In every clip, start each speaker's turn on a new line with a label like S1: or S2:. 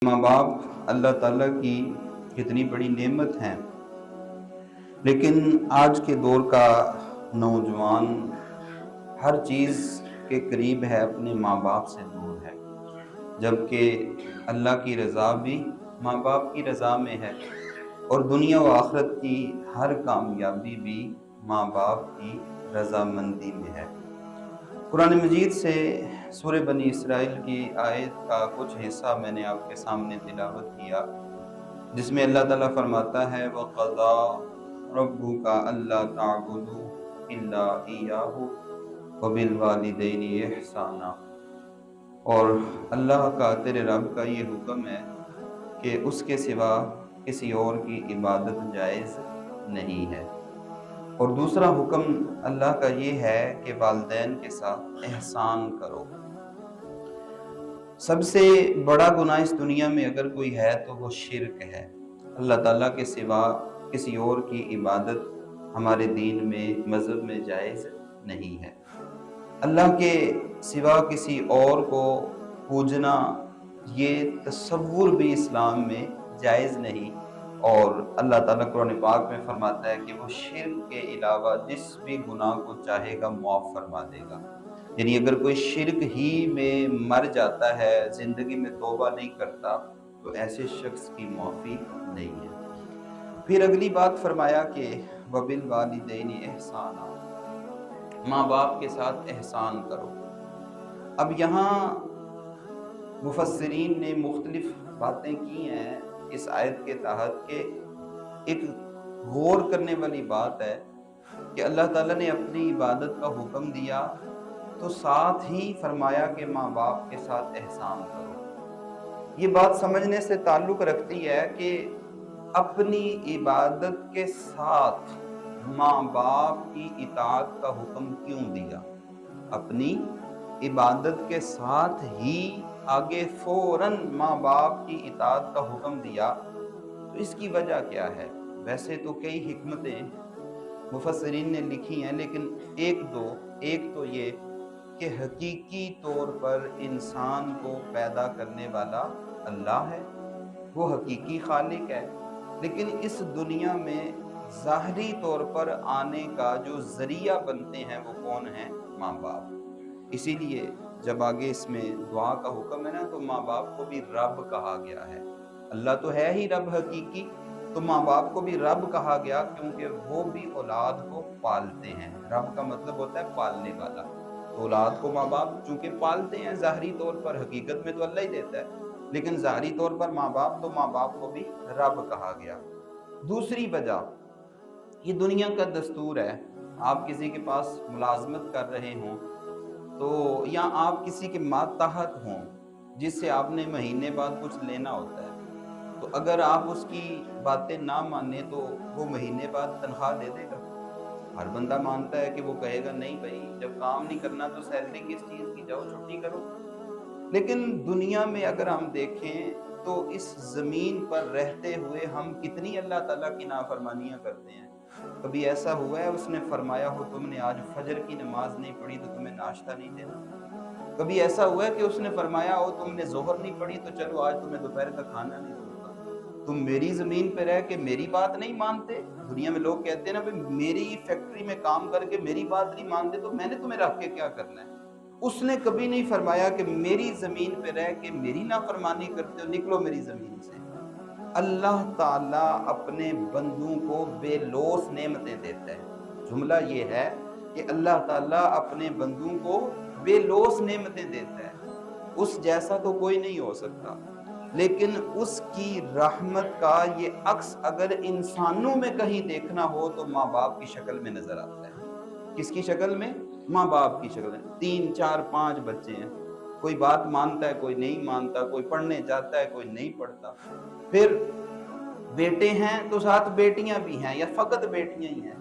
S1: ماں باپ اللہ تعالیٰ کی کتنی بڑی نعمت ہیں، لیکن آج کے دور کا نوجوان ہر چیز کے قریب ہے، اپنے ماں باپ سے دور ہے، جبکہ اللہ کی رضا بھی ماں باپ کی رضا میں ہے، اور دنیا و آخرت کی ہر کامیابی بھی ماں باپ کی رضامندی میں ہے۔ قرآن مجید سے سورہ بنی اسرائیل کی آیت کا کچھ حصہ میں نے آپ کے سامنے تلاوت کیا، جس میں اللہ تعالیٰ فرماتا ہے وَقَضَىٰ رَبُّكَ أَلَّا تَعْبُدُوا إِلَّا إِيَّاهُ وَبِالْوَالِدَيْنِ إِحْسَانًا، اور اللہ کا تیرے رب کا یہ حکم ہے کہ اس کے سوا کسی اور کی عبادت جائز نہیں ہے، اور دوسرا حکم اللہ کا یہ ہے کہ والدین کے ساتھ احسان کرو۔ سب سے بڑا گناہ اس دنیا میں اگر کوئی ہے تو وہ شرک ہے۔ اللہ تعالیٰ کے سوا کسی اور کی عبادت ہمارے دین میں، مذہب میں جائز نہیں ہے۔ اللہ کے سوا کسی اور کو پوجنا، یہ تصور بھی اسلام میں جائز نہیں، اور اللہ تعالیٰ قرآن پاک میں فرماتا ہے کہ وہ شرک کے علاوہ جس بھی گناہ کو چاہے گا معاف فرما دے گا۔ یعنی اگر کوئی شرک ہی میں مر جاتا ہے، زندگی میں توبہ نہیں کرتا، تو ایسے شخص کی معافی نہیں ہے۔ پھر اگلی بات فرمایا کہ وَبِالْوَالِدَيْنِ إِحْسَانًا، ماں باپ کے ساتھ احسان کرو۔ اب یہاں مفسرین نے مختلف باتیں کی ہیں اس آیت کے تحت، کہ ایک غور کرنے والی بات ہے کہ اللہ تعالیٰ نے اپنی عبادت کا حکم دیا تو ساتھ ہی فرمایا کہ ماں باپ کے ساتھ احسان کرو۔ یہ بات سمجھنے سے تعلق رکھتی ہے کہ اپنی عبادت کے ساتھ ماں باپ کی اطاعت کا حکم کیوں دیا؟ اپنی عبادت کے ساتھ ہی آگے فوراً ماں باپ کی اطاعت کا حکم دیا، تو اس کی وجہ کیا ہے؟ ویسے تو کئی حکمتیں مفسرین نے لکھی ہیں، لیکن ایک تو یہ کہ حقیقی طور پر انسان کو پیدا کرنے والا اللہ ہے، وہ حقیقی خالق ہے، لیکن اس دنیا میں ظاہری طور پر آنے کا جو ذریعہ بنتے ہیں وہ کون ہیں؟ ماں باپ۔ اسی لیے جب آگے اس میں دعا کا حکم ہے نا، تو ماں باپ کو بھی رب کہا گیا ہے۔ اللہ تو ہے ہی رب حقیقی، تو ماں باپ کو بھی رب کہا گیا، کیونکہ وہ بھی اولاد کو پالتے ہیں۔ رب کا مطلب ہوتا ہے پالنے والا، تو اولاد کو ماں باپ چونکہ پالتے ہیں ظاہری طور پر، حقیقت میں تو اللہ ہی دیتا ہے، لیکن ظاہری طور پر ماں باپ، تو ماں باپ کو بھی رب کہا گیا۔ دوسری وجہ، یہ دنیا کا دستور ہے، آپ کسی کے پاس ملازمت کر رہے ہوں تو، یا آپ کسی کے ماتحت ہوں جس سے آپ نے مہینے بعد کچھ لینا ہوتا ہے، تو اگر آپ اس کی باتیں نہ مانیں تو وہ مہینے بعد تنخواہ دے دے گا؟ ہر بندہ مانتا ہے کہ وہ کہے گا نہیں بھائی، جب کام نہیں کرنا تو سیلری کس چیز کی، جاؤ چھٹی کرو۔ لیکن دنیا میں اگر ہم دیکھیں تو اس زمین پر رہتے ہوئے ہم کتنی اللہ تعالیٰ کی نافرمانیاں کرتے ہیں۔ کبھی ایسا ہوا ہے اس نے فرمایا ہو تم نے آج فجر کی نماز نہیں پڑھی تو تمہیں ناشتہ نہیں دینا؟ کبھی ایسا ہوا ہے کہ اس نے فرمایا ہو تم نے ظہر نہیں پڑھی تو چلو آج تمہیں دوپہر کا کھانا نہیں دوں گا؟ تم میری زمین پہ رہ کے میری بات نہیں مانتے؟ دنیا میں لوگ کہتے ہیں نا بھائی، میری فیکٹری میں کام کر کے میری بات نہیں مانتے تو میں نے تمہیں رکھ کے کیا کرنا ہے؟ اس نے کبھی نہیں فرمایا کہ میری زمین پہ رہ کے میری نافرمانی کرتے ہو، نکلو میری زمین سے۔ اللہ تعالیٰ اپنے بندوں کو بے لوث نعمتیں دیتا ہے۔ جملہ یہ ہے کہ اللہ تعالیٰ اپنے بندوں کو بے لوث نعمتیں دیتا ہے، اس جیسا تو کوئی نہیں ہو سکتا، لیکن اس کی رحمت کا یہ عکس اگر انسانوں میں کہیں دیکھنا ہو تو ماں باپ کی شکل میں نظر آتا ہے۔ کس کی شکل میں؟ ماں باپ کی شکل میں۔ 3 4 5 بچے ہیں، کوئی بات مانتا ہے، کوئی نہیں مانتا، کوئی پڑھنے جاتا ہے، کوئی نہیں پڑھتا۔ پھر بیٹے ہیں تو ساتھ بیٹیاں بھی ہیں، یا فقط بیٹیاں ہی ہیں،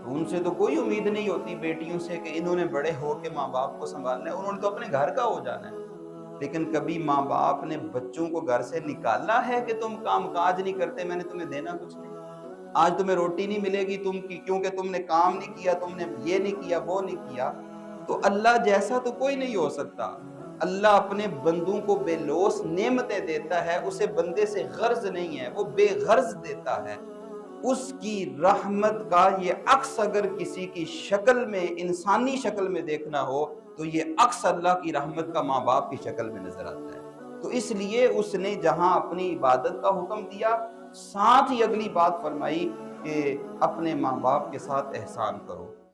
S1: تو ان سے تو کوئی امید نہیں ہوتی بیٹیوں سے کہ انہوں نے بڑے ہو کے ماں باپ کو سنبھالنا ہے، انہوں نے تو اپنے گھر کا ہو جانا ہے۔ لیکن کبھی ماں باپ نے بچوں کو گھر سے نکالا ہے کہ تم کام کاج نہیں کرتے، میں نے تمہیں دینا کچھ نہیں، آج تمہیں روٹی نہیں ملے گی تم کی، کیونکہ تم نے کام نہیں کیا، تم نے یہ نہیں کیا، وہ نہیں کیا؟ تو اللہ جیسا تو کوئی نہیں ہو سکتا۔ اللہ اپنے بندوں کو بے لوث نعمتیں دیتا ہے، اسے بندے سے غرض نہیں ہے، وہ بے غرض دیتا ہے۔ اس کی رحمت کا یہ عکس اگر کسی کی شکل میں، انسانی شکل میں دیکھنا ہو تو یہ عکس اللہ کی رحمت کا ماں باپ کی شکل میں نظر آتا ہے۔ تو اس لیے اس نے جہاں اپنی عبادت کا حکم دیا، ساتھ ہی اگلی بات فرمائی کہ اپنے ماں باپ کے ساتھ احسان کرو۔